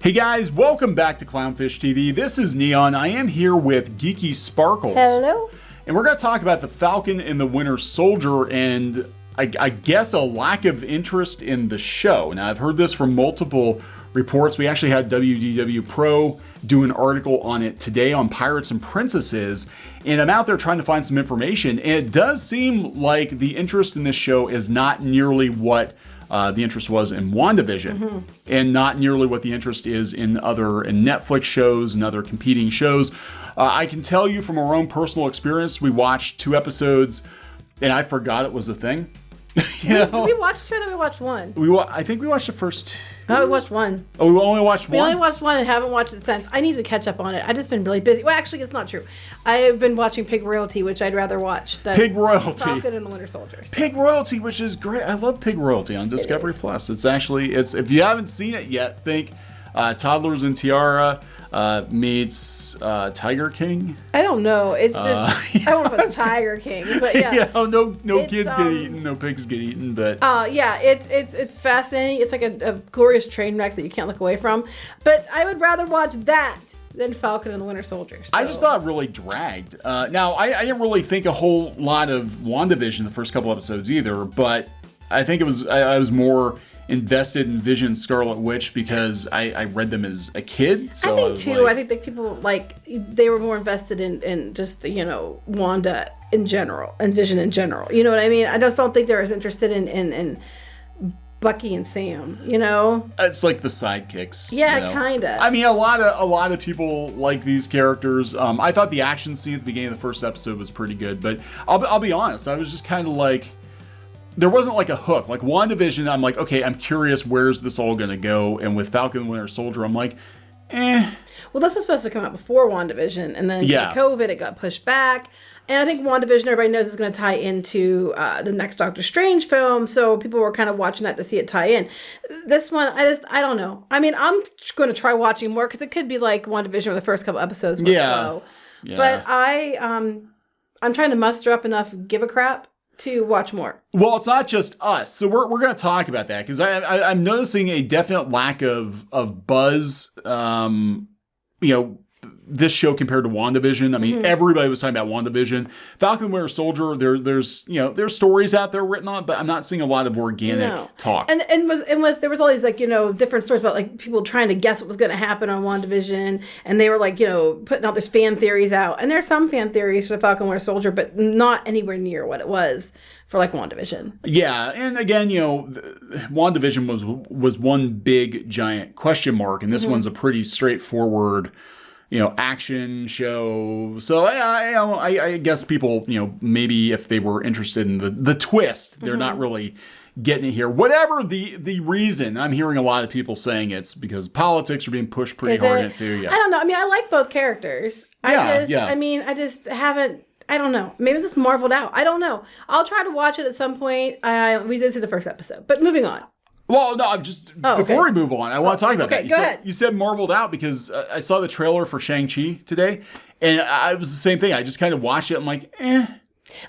Hey guys, welcome back to Clownfish TV. This is Kneon. I am here with Geeky Sparkles. Hello. And we're going to talk about the Falcon and the Winter Soldier and I guess a lack of interest in the show. Now, I've heard this from multiple reports. We actually had WDW Pro do an article on it today on Pirates and Princesses, and I'm out there trying to find some information, and it does seem like the interest in this show is not nearly what the interest was in WandaVision, and not nearly what the interest is in Netflix shows and other competing shows. I can tell you from our own personal experience, we watched 2 episodes, and I forgot it was a thing. Did we watch 2 or did we watch 1? I think we watched the first 2. No, we watched 1. Oh, we only watched 1? We only watched 1 and haven't watched it since. I need to catch up on it. I've just been really busy. Well, actually, it's not true. I've been watching Pig Royalty, which I'd rather watch than Pig Royalty. Falcon and the Winter Soldiers. Pig Royalty, which is great. I love Pig Royalty on Discovery Plus. It's if you haven't seen it yet, think Toddlers and Tiara meets Tiger King. I don't know. It's just I don't know if it's Tiger King, but yeah. Yeah, no kids get eaten, no pigs get eaten, but yeah, it's fascinating. It's like a glorious train wreck that you can't look away from. But I would rather watch that than Falcon and the Winter Soldier. So. I just thought it really dragged. Now I didn't really think a whole lot of WandaVision the first couple episodes either, but I think I was more invested in Vision Scarlet Witch because I read them as a kid. So I think too. I think that people they were more invested in just Wanda in general and Vision in general. You know what I mean? I just don't think they're as interested in Bucky and Sam. It's like the sidekicks. Yeah, kinda. I mean, a lot of people like these characters. I thought the action scene at the beginning of the first episode was pretty good, but I'll be honest. I was just kind of like. There wasn't like a hook. Like WandaVision, I'm like, okay, I'm curious, where's this all going to go? And with Falcon and Winter Soldier, I'm like, eh. Well, this was supposed to come out before WandaVision, and then COVID, it got pushed back. And I think WandaVision, everybody knows, is going to tie into the next Doctor Strange film, so people were kind of watching that to see it tie in. This one, I don't know. I mean, I'm going to try watching more, because it could be like WandaVision where the first couple episodes were slow. Yeah. But I'm trying to muster up enough give a crap to watch more. Well, it's not just us. So we're going to talk about that because I'm noticing a definite lack of buzz, this show compared to WandaVision. I mean, everybody was talking about WandaVision. Falcon Winter Soldier, there's stories out there written on it, but I'm not seeing a lot of organic talk. And with there was all these different stories about people trying to guess what was going to happen on WandaVision, and they were putting out these fan theories out. And there's some fan theories for Falcon Winter Soldier, but not anywhere near what it was for WandaVision. Yeah, and again, WandaVision was one big giant question mark, and this one's a pretty straightforward action show. So I guess people, maybe if they were interested in the twist, they're not really getting it here. Whatever the reason, I'm hearing a lot of people saying it's because politics are being pushed pretty hard in it too. Yeah. I don't know. I mean, I like both characters. I just haven't. I don't know. Maybe it's just marveled out. I don't know. I'll try to watch it at some point. We did see the first episode, but moving on. Well, no, before we move on, I want to talk about that. Go ahead. You said marveled out because I saw the trailer for Shang-Chi today, and it was the same thing. I just kind of watched it. I'm like, eh.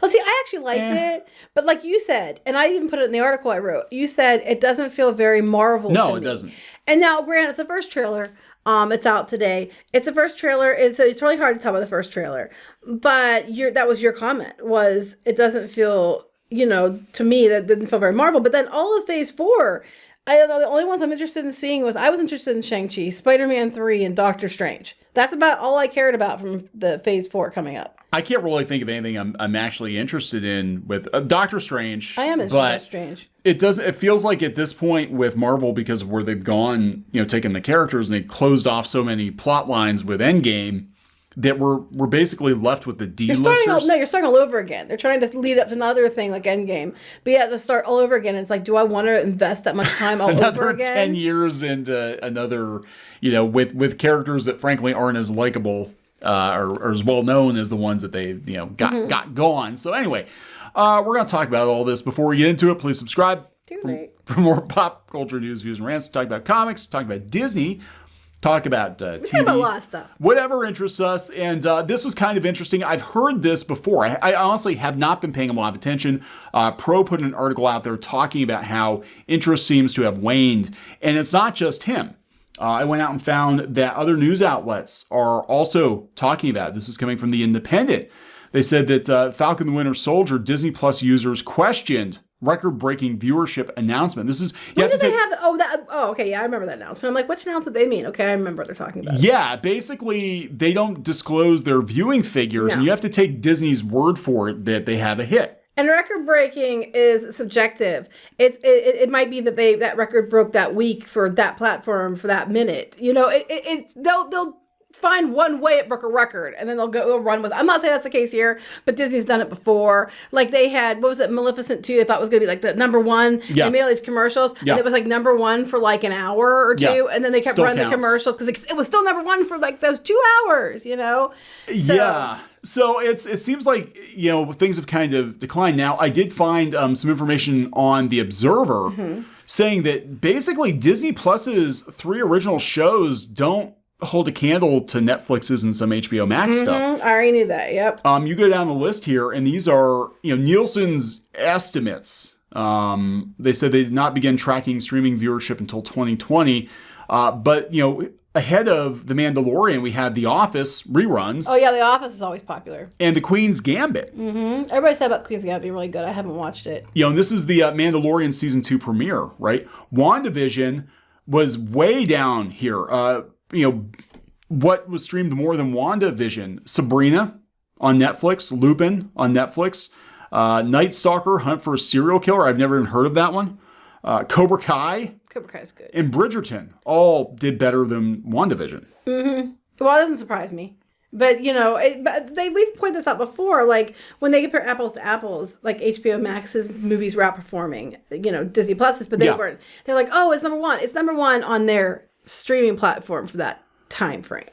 Well, see, I actually liked it, but like you said, and I even put it in the article I wrote, you said it doesn't feel very Marvel to me. No, it doesn't. And now, granted, it's the first trailer. It's out today. It's the first trailer, and so it's really hard to tell by the first trailer. But that was your comment, was it doesn't feel... to me, that didn't feel very Marvel. But then all of Phase 4, I don't know, the only ones I'm interested in seeing I was interested in Shang-Chi, Spider-Man 3, and Doctor Strange. That's about all I cared about from the Phase 4 coming up. I can't really think of anything I'm actually interested in with Doctor Strange. I am interested in Doctor Strange. It feels like at this point with Marvel, because of where they've gone, taking the characters, and they closed off so many plot lines with Endgame, that we're basically left with the D-listers. You're starting all over again. They're trying to lead up to another thing like Endgame. But yeah, to start all over again, it's like, do I want to invest that much time all over again? Another 10 years into another, with characters that frankly aren't as likable or as well known as the ones that they, got gone. So anyway, we're going to talk about all this. Before we get into it, please subscribe. For more pop culture news, views, and rants. Talk about comics, talk about Disney. Talk about TV. Talk about a lot of stuff. Whatever interests us. And this was kind of interesting. I've heard this before. I honestly have not been paying a lot of attention. Pro put an article out there talking about how interest seems to have waned. And it's not just him. I went out and found that other news outlets are also talking about it. This is coming from The Independent. They said that Falcon the Winter Soldier Disney Plus users questioned record-breaking viewership announcement. This is when did they have? Okay, yeah, I remember that announcement. I'm like, which announcement they mean? Okay, I remember what they're talking about. Yeah, basically they don't disclose their viewing figures, and you have to take Disney's word for it that they have a hit. And record-breaking is subjective. It might be that that record broke that week for that platform for that minute. You know, they'll find one way it broke a record, and then they'll run with it. I'm not saying that's the case here, but Disney's done it before. Like they had, what was it, Maleficent 2? They thought was going to be like the number one. Yeah. They made all these commercials, and it was like number one for like an hour or two, and then they kept running the commercials because it was still number one for like those 2 hours, you know? So it seems like, you know, things have kind of declined. Now, I did find some information on The Observer saying that basically Disney Plus's 3 original shows don't hold a candle to Netflix's and some HBO Max stuff. I already knew that, yep. You go down the list here, and these are, you know, Nielsen's estimates. They said they did not begin tracking streaming viewership until 2020. But, you know, ahead of The Mandalorian, we had The Office reruns. Oh, yeah, The Office is always popular. And The Queen's Gambit. Everybody said about Queen's Gambit being really good. I haven't watched it. You know, and this is the Mandalorian Season 2 premiere, right? WandaVision was way down here. You know, what was streamed more than WandaVision? Sabrina on Netflix, Lupin on Netflix, Night Stalker, Hunt for a Serial Killer. I've never even heard of that one. Cobra Kai. Cobra Kai is good. And Bridgerton all did better than WandaVision. Well, it doesn't surprise me. But, you know, we've pointed this out before. Like, when they compare apples to apples, like HBO Max's movies were outperforming, you know, Disney Plus's, but they weren't. They're like, oh, it's number one. It's number one on their streaming platform for that time frame.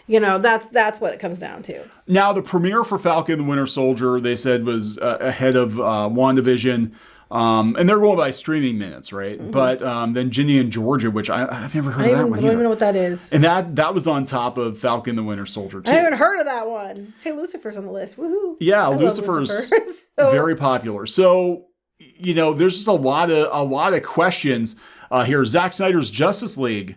You know, that's what it comes down to. Now, the premiere for Falcon the Winter Soldier, they said, was ahead of WandaVision. And they're going by streaming minutes, right? But then Ginny and Georgia, which I've never heard of that one either. I don't even know what that is. And that was on top of Falcon the Winter Soldier, too. I haven't heard of that one. Hey, Lucifer's on the list. Woohoo. Yeah, Lucifer's very popular. So, you know, there's just a lot of questions here. Zack Snyder's Justice League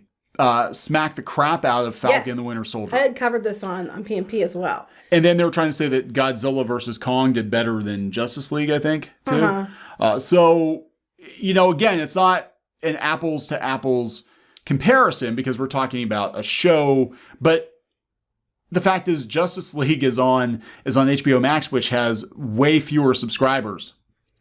smacked the crap out of Falcon the Winter Soldier. I had covered this on PNP as well. And then they were trying to say that Godzilla versus Kong did better than Justice League, I think, too. So, you know, again, it's not an apples to apples comparison because we're talking about a show, but the fact is Justice League is on HBO Max, which has way fewer subscribers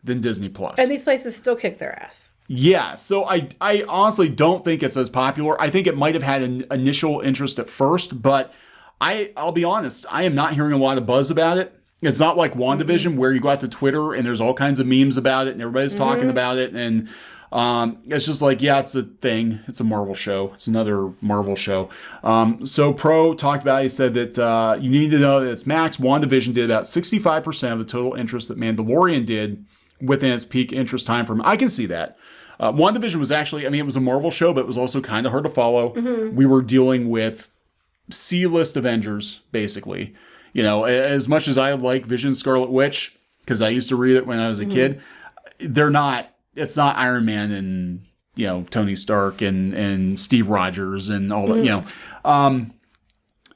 than Disney Plus. And these places still kick their ass. Yeah, so I honestly don't think it's as popular. I think it might have had an initial interest at first, but I'll be honest, I am not hearing a lot of buzz about it. It's not like WandaVision where you go out to Twitter and there's all kinds of memes about it and everybody's talking about it. And it's just like, yeah, it's a thing. It's a Marvel show. It's another Marvel show. So Pro talked about it. He said that you need to know that it's Max. WandaVision did about 65% of the total interest that Mandalorian did within its peak interest time frame. I can see that. WandaVision was actually, I mean, it was a Marvel show, but it was also kind of hard to follow. We were dealing with C-list Avengers, basically. You know, as much as I like Vision, Scarlet Witch, because I used to read it when I was a kid, it's not Iron Man and, you know, Tony Stark and Steve Rogers and all that, you know.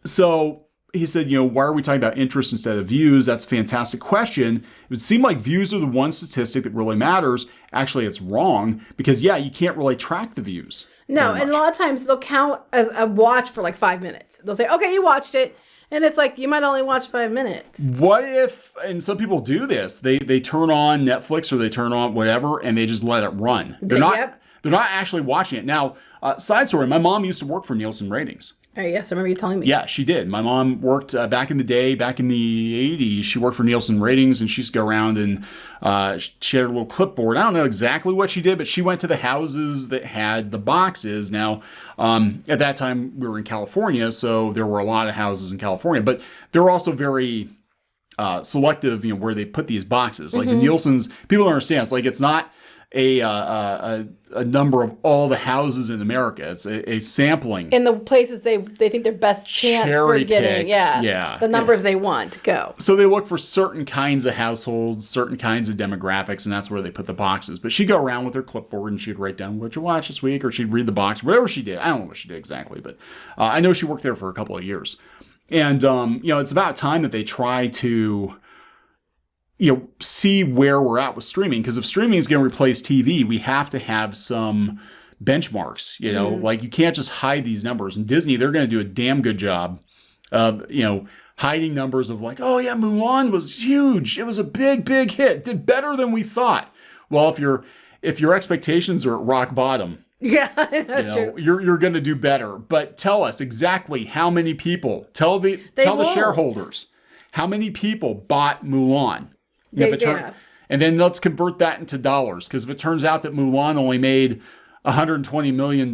So he said, you know, why are we talking about interest instead of views? That's a fantastic question. It would seem like views are the one statistic that really matters. Actually, it's wrong because, yeah, you can't really track the views. No, and a lot of times they'll count as a watch for like 5 minutes. They'll say, okay, you watched it. And it's like, you might only watch 5 minutes. What if, and some people do this, they turn on Netflix or they turn on whatever and they just let it run. They're not actually watching it. Now, side story, my mom used to work for Nielsen Ratings. Oh, yes, I remember you telling me. Yeah, she did. My mom worked back in the day, back in the 80s. She worked for Nielsen Ratings, and she used to go around and she had a little clipboard. I don't know exactly what she did, but she went to the houses that had the boxes. Now, at that time, we were in California, so there were a lot of houses in California. But they're also very selective, you know, where they put these boxes. Like the Nielsen's, people don't understand. It's like it's not a number of all the houses in America. It's a sampling. In the places they think their best chance for getting, the numbers they want to go. So they look for certain kinds of households, certain kinds of demographics, and that's where they put the boxes. But she'd go around with her clipboard and she'd write down what you watch this week, or she'd read the box, whatever she did. I don't know what she did exactly, but I know she worked there for a couple of years. And, it's about time that they try to, see where we're at with streaming. Because if streaming is going to replace TV, we have to have some benchmarks, like you can't just hide these numbers. And Disney, they're going to do a damn good job of, hiding numbers of like, oh yeah, Mulan was huge. It was a big, big hit. Did better than we thought. Well, if your expectations are at rock bottom, true. You're going to do better. But tell us exactly how many people. Tell the shareholders how many people bought Mulan. And then let's convert that into dollars, because if it turns out that Mulan only made $120 million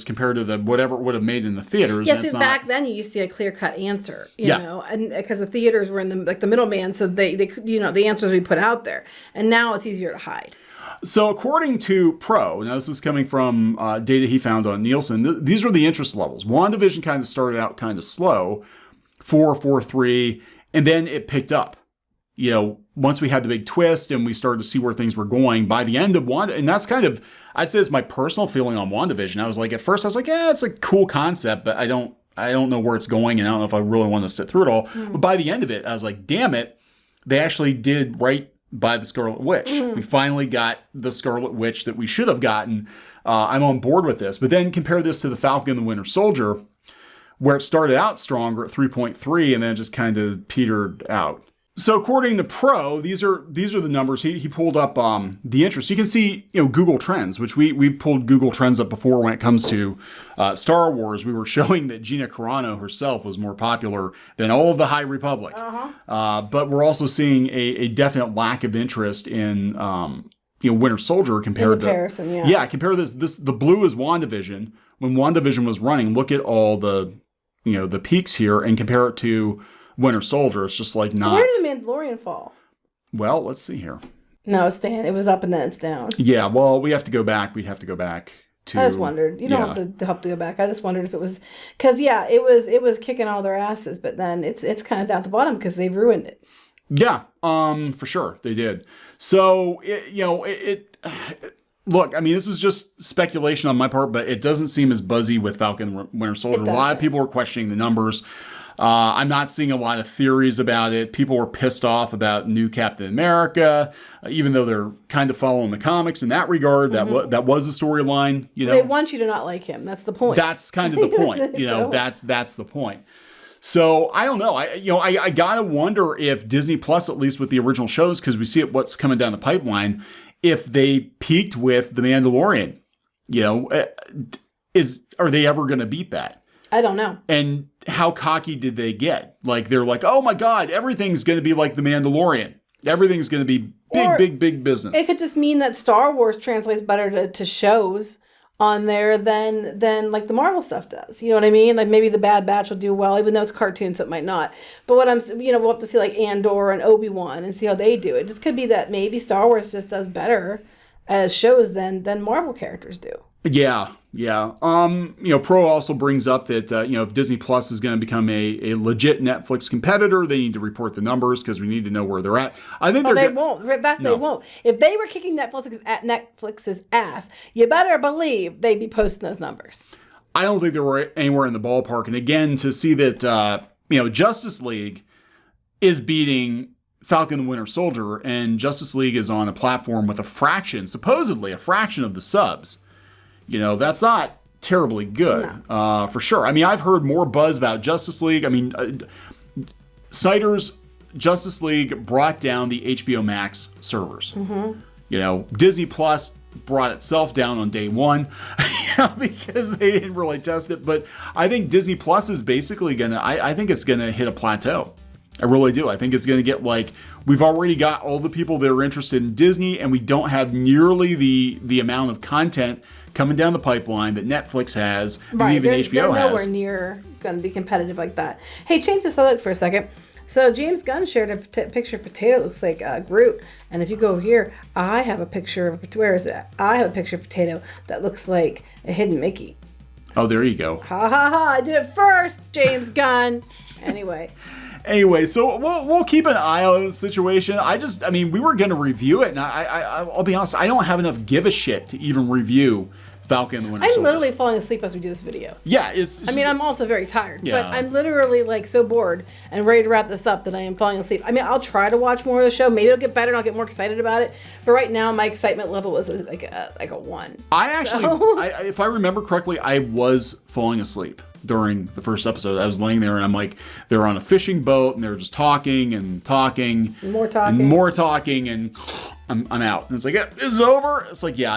compared to whatever it would have made in the theaters. Yes, back then you used to see a clear-cut answer, you know, and because the theaters were in the middleman, so they the answers we put out there, and now it's easier to hide. So according to Pro, now this is coming from data he found on Nielsen, these were the interest levels. WandaVision kind of started out kind of slow, 4.43, and then it picked up. Once we had the big twist and we started to see where things were going by the end of Wanda, and that's kind of, I'd say it's my personal feeling on WandaVision. I was like, at first I was like, it's a cool concept, but I don't know where it's going, and I don't know if I really want to sit through it all. But by the end of it, I was like, damn it, they actually did right by the Scarlet Witch. We finally got the Scarlet Witch that we should have gotten. I'm on board with this. But then compare this to the Falcon and the Winter Soldier, where it started out stronger at 3.3 and then it just kind of petered out. So according to Pro, these are the numbers. He pulled up the interest. You can see Google Trends, which we've pulled Google Trends up before when it comes to Star Wars. We were showing that Gina Carano herself was more popular than all of the High Republic. But we're also seeing a definite lack of interest in Winter Soldier compared to compare this. The blue is WandaVision. When WandaVision was running, look at all the the peaks here and compare it to Winter Soldier. It's just like not. Where did the Mandalorian fall? Well, let's see here. No, it's staying. It was up and then it's down. Yeah, well, we have to go back. We'd have to go back to. I just wondered. You don't have to go back. I just wondered if it was because it was kicking all their asses, but then it's kind of down at the bottom because they've ruined it. Yeah, for sure they did. So look, I mean, this is just speculation on my part, but it doesn't seem as buzzy with Falcon and Winter Soldier. A lot of people were questioning the numbers. I'm not seeing a lot of theories about it. People were pissed off about new Captain America, even though they're kind of following the comics in that regard. That was the storyline. They want you to not like him. That's the point. That's kind of the point. That's the point. So I don't know. I gotta wonder if Disney Plus, at least with the original shows, because we see what's coming down the pipeline, if they peaked with The Mandalorian. Are they ever going to beat that? I don't know. And how cocky did they get? Like, they're like, oh my God, everything's going to be like The Mandalorian. Everything's going to be big business. It could just mean that Star Wars translates better to shows on there than like the Marvel stuff does. You know what I mean? Like maybe the Bad Batch will do well, even though it's cartoons, so it might not. But we'll have to see like Andor and Obi-Wan and see how they do. It just could be that maybe Star Wars just does better as shows than Marvel characters do. Yeah. Pro also brings up that, if Disney Plus is going to become a legit Netflix competitor, they need to report the numbers because we need to know where they're at. I think they won't. They won't. If they were kicking Netflix's ass, you better believe they'd be posting those numbers. I don't think they were anywhere in the ballpark. And again, to see that, Justice League is beating Falcon and Winter Soldier, and Justice League is on a platform with supposedly a fraction of the subs. That's not terribly good, for sure. I mean, I've heard more buzz about Justice League. I mean, Snyder's Justice League brought down the HBO Max servers. Disney Plus brought itself down on day one because they didn't really test it. But I think Disney Plus is basically I think it's going to hit a plateau. I really do. I think it's going to get we've already got all the people that are interested in Disney, and we don't have nearly the amount of content coming down the pipeline that Netflix has, and even HBO has. They're nowhere near going to be competitive like that. Hey, change the subject for a second. So James Gunn shared a picture of Potato that looks like Groot, and if you go over here, I have a picture of I have a picture of Potato that looks like a hidden Mickey. Oh, there you go. Ha ha ha! I did it first, James Gunn. Anyway, so we'll keep an eye on the situation. I mean, we were going to review it, and I'll be honest, I don't have enough give a shit to even review Falcon and the Winter Soldier. I'm literally falling asleep as we do this video. Yeah, I mean, I'm also very tired, but I'm literally like so bored and ready to wrap this up that I am falling asleep. I mean, I'll try to watch more of the show. Maybe it'll get better and I'll get more excited about it. But right now, my excitement level is like a 1. If I remember correctly, I was falling asleep during the first episode. I was laying there and I'm like, they're on a fishing boat and they're just talking and talking. More talking. And more talking and I'm out. And it's like, yeah, this is over. It's like, yeah,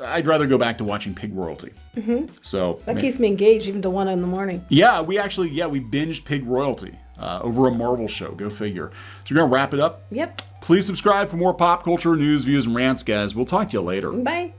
I'd rather go back to watching Pig Royalty. Mm-hmm. So that keeps me engaged even to 1 in the morning. Yeah, we binged Pig Royalty over a Marvel show. Go figure. So we're going to wrap it up. Yep. Please subscribe for more pop culture news, views, and rants, guys. We'll talk to you later. Bye.